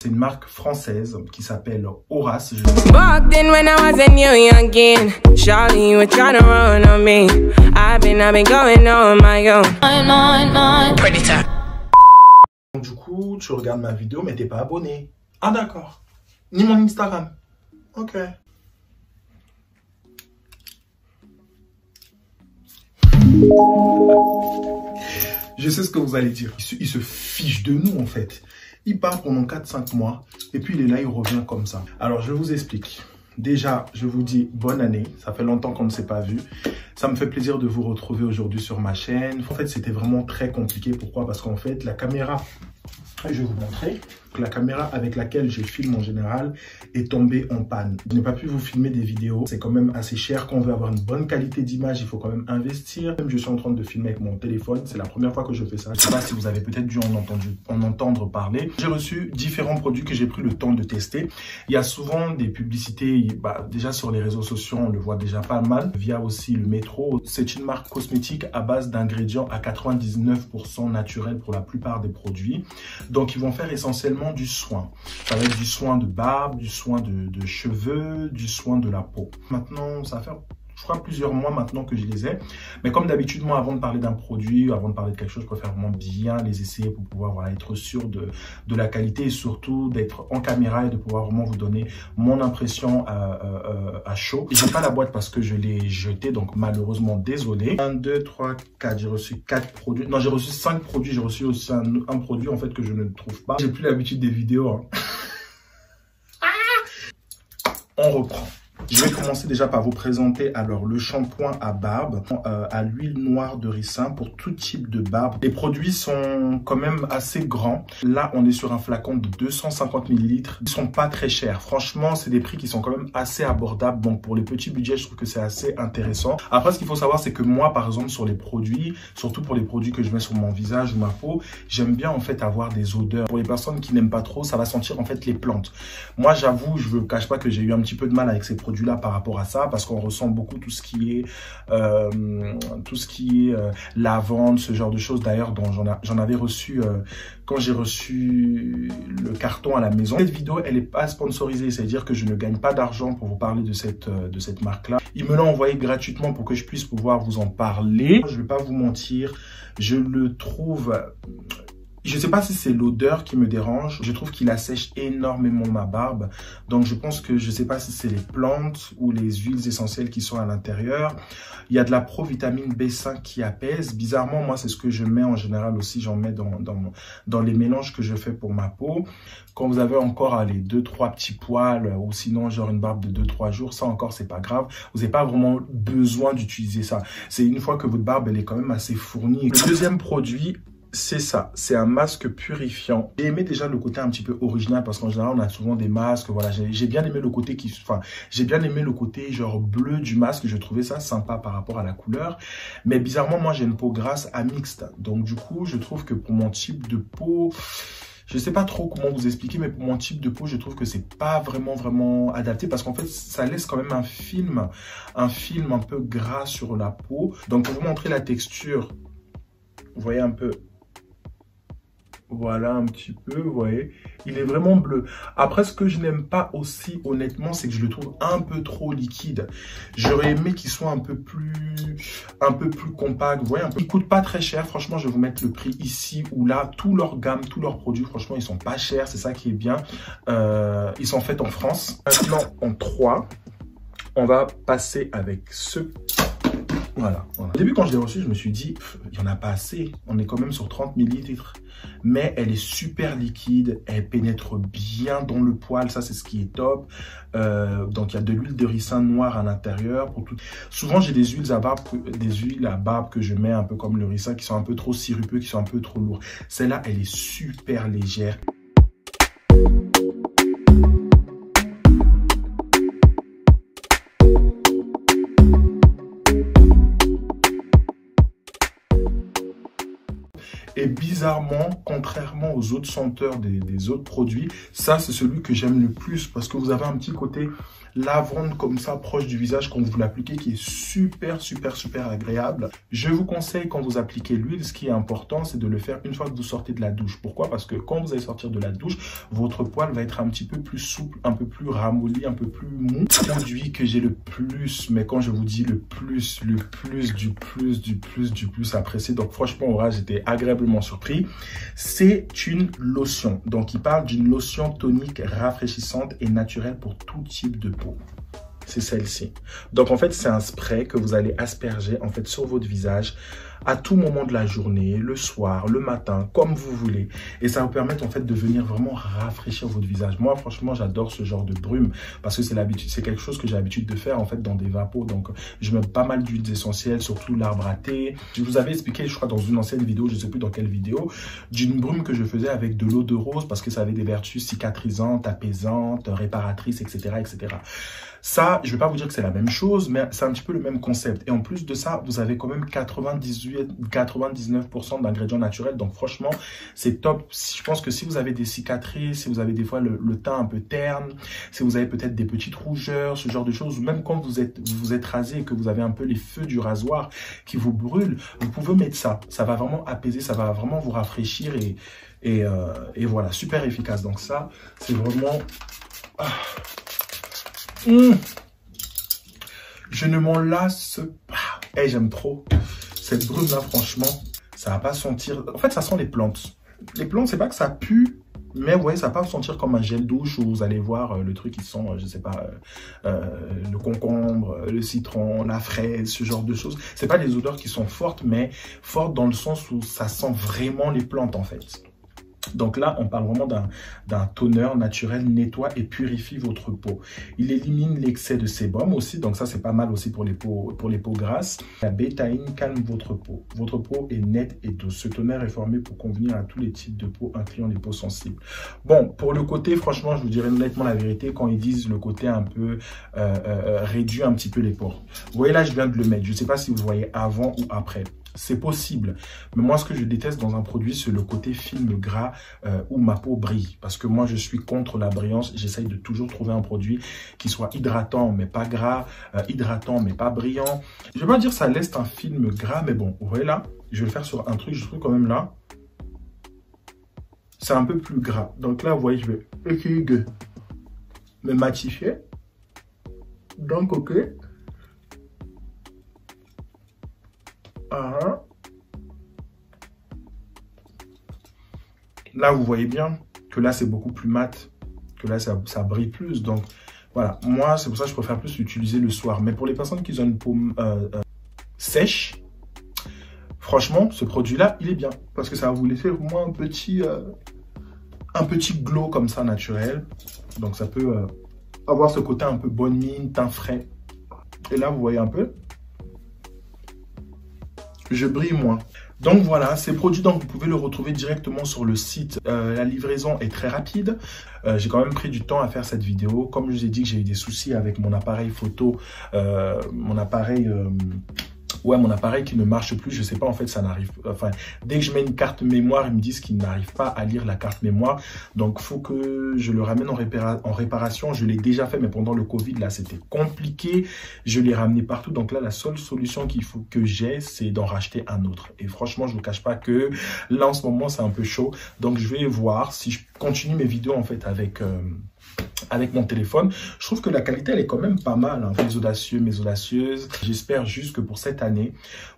C'est une marque française qui s'appelle Horace. Du coup, tu regardes ma vidéo, mais t'es pas abonné. Ah d'accord. Ni mon Instagram. Ok. Je sais ce que vous allez dire. Il se fiche de nous en fait. Il part pendant 4-5 mois et puis il est là, il revient comme ça. Alors je vous explique. Déjà, je vous dis bonne année. Ça fait longtemps qu'on ne s'est pas vu. Ça me fait plaisir de vous retrouver aujourd'hui sur ma chaîne. En fait, c'était vraiment très compliqué. Pourquoi? Parce qu'en fait, la caméra, je vais vous montrer. La caméra avec laquelle je filme en général est tombée en panne. Je n'ai pas pu vous filmer des vidéos. C'est quand même assez cher. Quand on veut avoir une bonne qualité d'image, il faut quand même investir. Même je suis en train de filmer avec mon téléphone. C'est la première fois que je fais ça. Je ne sais pas si vous avez peut-être dû en entendre parler. J'ai reçu différents produits que j'ai pris le temps de tester. Il y a souvent des publicités. Déjà sur les réseaux sociaux, on le voit déjà pas mal. Via aussi le métro. C'est une marque cosmétique à base d'ingrédients à 99% naturels pour la plupart des produits. Donc, ils vont faire essentiellement du soin. Ça va être du soin de barbe, du soin de cheveux, du soin de la peau. Maintenant, ça va faire, je crois, plusieurs mois maintenant que je les ai. Mais comme d'habitude, moi, avant de parler d'un produit, avant de parler de quelque chose, je préfère vraiment bien les essayer pour pouvoir être sûr de la qualité et surtout d'être en caméra et de pouvoir vraiment vous donner mon impression à chaud. Je n'ai pas la boîte parce que je l'ai jetée, donc malheureusement, désolé. 1, 2, 3, 4, j'ai reçu 4 produits. Non, j'ai reçu 5 produits. J'ai reçu aussi un produit en fait que je ne trouve pas. J'ai plus l'habitude des vidéos. Hein. On reprend. Je vais commencer déjà par vous présenter alors le shampoing à barbe à l'huile noire de ricin pour tout type de barbe. Les produits sont quand même assez grands. Là, on est sur un flacon de 250 ml. Ils sont pas très chers. Franchement, c'est des prix qui sont quand même assez abordables. Donc, pour les petits budgets, je trouve que c'est assez intéressant. Après, ce qu'il faut savoir, c'est que moi, par exemple, sur les produits, surtout pour les produits que je mets sur mon visage ou ma peau, j'aime bien en fait avoir des odeurs. Pour les personnes qui n'aiment pas trop, ça va sentir en fait les plantes. Moi, j'avoue, je ne vous cache pas que j'ai eu un petit peu de mal avec ces produits là par rapport à ça parce qu'on ressent beaucoup tout ce qui est lavande, ce genre de choses. D'ailleurs, j'en avais reçu quand j'ai reçu le carton à la maison. Cette vidéo, elle n'est pas sponsorisée, c'est-à-dire que je ne gagne pas d'argent pour vous parler de cette marque-là. Ils me l'ont envoyé gratuitement pour que je puisse pouvoir vous en parler. Je ne vais pas vous mentir, je le trouve... Je ne sais pas si c'est l'odeur qui me dérange. Je trouve qu'il assèche énormément ma barbe. Donc, je pense que je ne sais pas si c'est les plantes ou les huiles essentielles qui sont à l'intérieur. Il y a de la provitamine B5 qui apaise. Bizarrement, moi, c'est ce que je mets en général aussi. J'en mets dans les mélanges que je fais pour ma peau. Quand vous avez encore les 2-3 petits poils ou sinon genre une barbe de 2-3 jours, ça encore, c'est pas grave. Vous n'avez pas vraiment besoin d'utiliser ça. C'est une fois que votre barbe, elle est quand même assez fournie. Le deuxième produit, c'est ça, c'est un masque purifiant. J'ai aimé déjà le côté un petit peu original parce qu'en général, on a souvent des masques. Voilà, j'ai bien aimé le côté j'ai bien aimé le côté genre bleu du masque. Je trouvais ça sympa par rapport à la couleur. Mais bizarrement, moi, j'ai une peau grasse à mixte. Donc, du coup, je trouve que pour mon type de peau, je ne sais pas trop comment vous expliquer, mais pour mon type de peau, je trouve que c'est pas vraiment adapté parce qu'en fait, ça laisse quand même un film un peu gras sur la peau. Donc, pour vous montrer la texture, vous voyez un peu. Voilà un petit peu, vous voyez, il est vraiment bleu. Après, ce que je n'aime pas aussi, honnêtement, c'est que je le trouve un peu trop liquide. J'aurais aimé qu'il soit un peu plus compact, vous voyez, il coûte pas très cher. Franchement, je vais vous mettre le prix ici ou là. Tout leur gamme, tous leurs produits, franchement, ils sont pas chers. C'est ça qui est bien. Ils sont faits en France. Maintenant, en 3, on va passer avec ce... Voilà. Au début, quand je l'ai reçu, je me suis dit, il n'y en a pas assez. On est quand même sur 30 ml. Mais elle est super liquide. Elle pénètre bien dans le poil. Ça, c'est ce qui est top. Donc, il y a de l'huile de ricin noire à l'intérieur. Souvent, j'ai des huiles à barbe que je mets un peu comme le ricin qui sont un peu trop sirupeux, qui sont un peu trop lourds. Celle-là, elle est super légère. Et bizarrement, contrairement aux autres senteurs des autres produits, ça c'est celui que j'aime le plus parce que vous avez un petit côté lavande comme ça, proche du visage quand vous l'appliquez, qui est super agréable. Je vous conseille quand vous appliquez l'huile, ce qui est important, c'est de le faire une fois que vous sortez de la douche. Pourquoi? Parce que quand vous allez sortir de la douche, votre poil va être un petit peu plus souple, un peu plus ramolli, un peu plus mou. Le produit que j'ai le plus, mais quand je vous dis le plus apprécié, donc franchement, Aura, j'étais agréablement surpris. C'est une lotion. Donc, il parle d'une lotion tonique rafraîchissante et naturelle pour tout type de peau. C'est celle-ci. Donc, en fait, c'est un spray que vous allez asperger en fait sur votre visage à tout moment de la journée, le soir, le matin, comme vous voulez. Et ça va vous permettre en fait de venir vraiment rafraîchir votre visage. Moi, franchement, j'adore ce genre de brume parce que c'est l'habitude, c'est quelque chose que j'ai l'habitude de faire en fait dans des vapos. Donc, je mets pas mal d'huiles essentielles, surtout l'arbre à thé. Je vous avais expliqué, je crois, dans une ancienne vidéo, je sais plus dans quelle vidéo, d'une brume que je faisais avec de l'eau de rose parce que ça avait des vertus cicatrisantes, apaisantes, réparatrices, etc., etc. Ça, je vais pas vous dire que c'est la même chose, mais c'est un petit peu le même concept. Et en plus de ça, vous avez quand même 99% d'ingrédients naturels. Donc franchement, c'est top. Je pense que si vous avez des cicatrices, si vous avez des fois le teint un peu terne, si vous avez peut-être des petites rougeurs, ce genre de choses, ou même quand vous êtes rasé et que vous avez un peu les feux du rasoir qui vous brûlent, vous pouvez mettre ça. Ça va vraiment apaiser, ça va vraiment vous rafraîchir et voilà, super efficace. Donc ça, c'est vraiment... Je ne m'en lasse pas. Hey, j'aime trop cette brume là, franchement. Ça va pas sentir... En fait, ça sent les plantes. Les plantes, c'est pas que ça pue, mais ouais, ça va pas sentir comme un gel douche où vous allez voir le truc qui sent, je sais pas, le concombre, le citron, la fraise, ce genre de choses. C'est pas des odeurs qui sont fortes, mais fortes dans le sens où ça sent vraiment les plantes en fait. Donc là, on parle vraiment d'un toner naturel, nettoie et purifie votre peau. Il élimine l'excès de sébum aussi, donc ça c'est pas mal aussi pour les peaux grasses. La bétaïne calme votre peau. Votre peau est nette et douce. Ce toner est formé pour convenir à tous les types de peau, incluant les peaux sensibles. Bon, pour le côté, franchement, je vous dirais honnêtement la vérité, quand ils disent le côté un peu réduit un petit peu les pores. Vous voyez là, je viens de le mettre. Je ne sais pas si vous voyez avant ou après. C'est possible, mais moi ce que je déteste dans un produit, c'est le côté film gras où ma peau brille, parce que moi je suis contre la brillance. J'essaye de toujours trouver un produit qui soit hydratant mais pas gras, hydratant mais pas brillant. Je vais pas dire ça laisse un film gras, mais bon, vous voyez là, je vais le faire sur un truc, je trouve quand même là, c'est un peu plus gras. Donc là, vous voyez, je vais essayer de me matifier. Donc ok. Là, vous voyez bien que là, c'est beaucoup plus mat, que là, ça brille plus. Donc, voilà. Moi, c'est pour ça que je préfère plus l'utiliser le soir. Mais pour les personnes qui ont une peau sèche, franchement, ce produit-là, il est bien. Parce que ça va vous laisser au moins un petit glow comme ça, naturel. Donc, ça peut avoir ce côté un peu bonne mine, teint frais. Et là, vous voyez un peu, je brille moins. Donc voilà, ces produits, donc, vous pouvez le retrouver directement sur le site. La livraison est très rapide. J'ai quand même pris du temps à faire cette vidéo. Comme je vous ai dit que j'ai eu des soucis avec mon appareil photo, mon appareil qui ne marche plus, je sais pas, en fait, ça n'arrive pas. Enfin, dès que je mets une carte mémoire, ils me disent qu'ils n'arrivent pas à lire la carte mémoire. Donc, faut que je le ramène en réparation. Je l'ai déjà fait, mais pendant le Covid, là, c'était compliqué. Je l'ai ramené partout. Donc là, la seule solution que j'ai, c'est d'en racheter un autre. Et franchement, je vous cache pas que là, en ce moment, c'est un peu chaud. Donc, je vais voir si je continue mes vidéos, en fait, avec mon téléphone. Je trouve que la qualité, elle est quand même pas mal, hein. Mes audacieux, mes audacieuses. J'espère juste que pour cette année,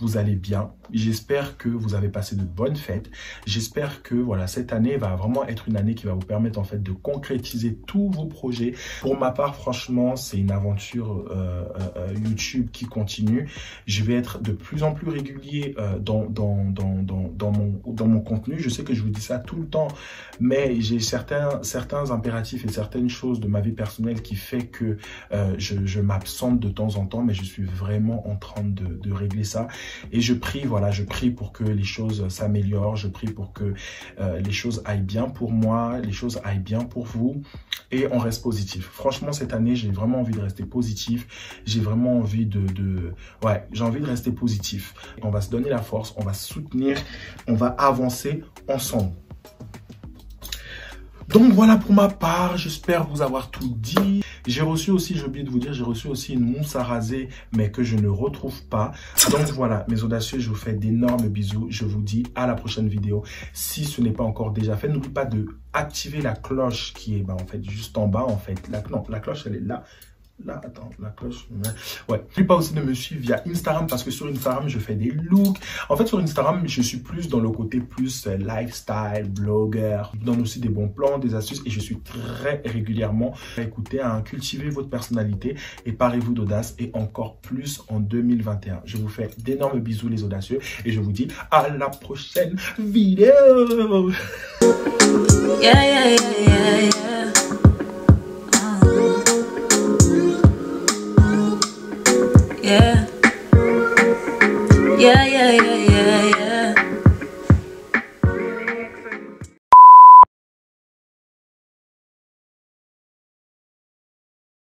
vous allez bien. J'espère que vous avez passé de bonnes fêtes. J'espère que voilà, cette année va vraiment être une année qui va vous permettre en fait de concrétiser tous vos projets. Pour ma part, franchement, c'est une aventure YouTube qui continue. Je vais être de plus en plus régulier dans mon contenu. Je sais que je vous dis ça tout le temps, mais j'ai certains impératifs et certaines choses de ma vie personnelle qui fait que je m'absente de temps en temps, mais je suis vraiment en train de régler ça. Et je prie, voilà, je prie pour que les choses s'améliorent, je prie pour que les choses aillent bien pour moi, les choses aillent bien pour vous, et on reste positif. Franchement, cette année, j'ai vraiment envie de rester positif, j'ai vraiment envie j'ai envie de rester positif. On va se donner la force, on va se soutenir, on va avancer ensemble. Donc voilà pour ma part, j'espère vous avoir tout dit. J'ai reçu aussi, j'ai oublié de vous dire, j'ai reçu aussi une mousse à raser, mais que je ne retrouve pas. Donc voilà, mes audacieux, je vous fais d'énormes bisous. Je vous dis à la prochaine vidéo. Si ce n'est pas encore déjà fait, n'oubliez pas de activer la cloche qui est en fait juste en bas en fait. Non, la cloche elle est là. Là, attends, la cloche. Ouais. N'oubliez pas aussi de me suivre via Instagram parce que sur Instagram, je fais des looks. En fait, sur Instagram, je suis plus dans le côté plus lifestyle, blogueur. Je donne aussi des bons plans, des astuces et je suis très régulièrement à écouter, à cultiver votre personnalité et parez-vous d'audace et encore plus en 2021. Je vous fais d'énormes bisous les audacieux et je vous dis à la prochaine vidéo. Yeah, yeah, yeah, yeah, yeah. Yeah. Yeah, yeah, yeah, yeah, yeah.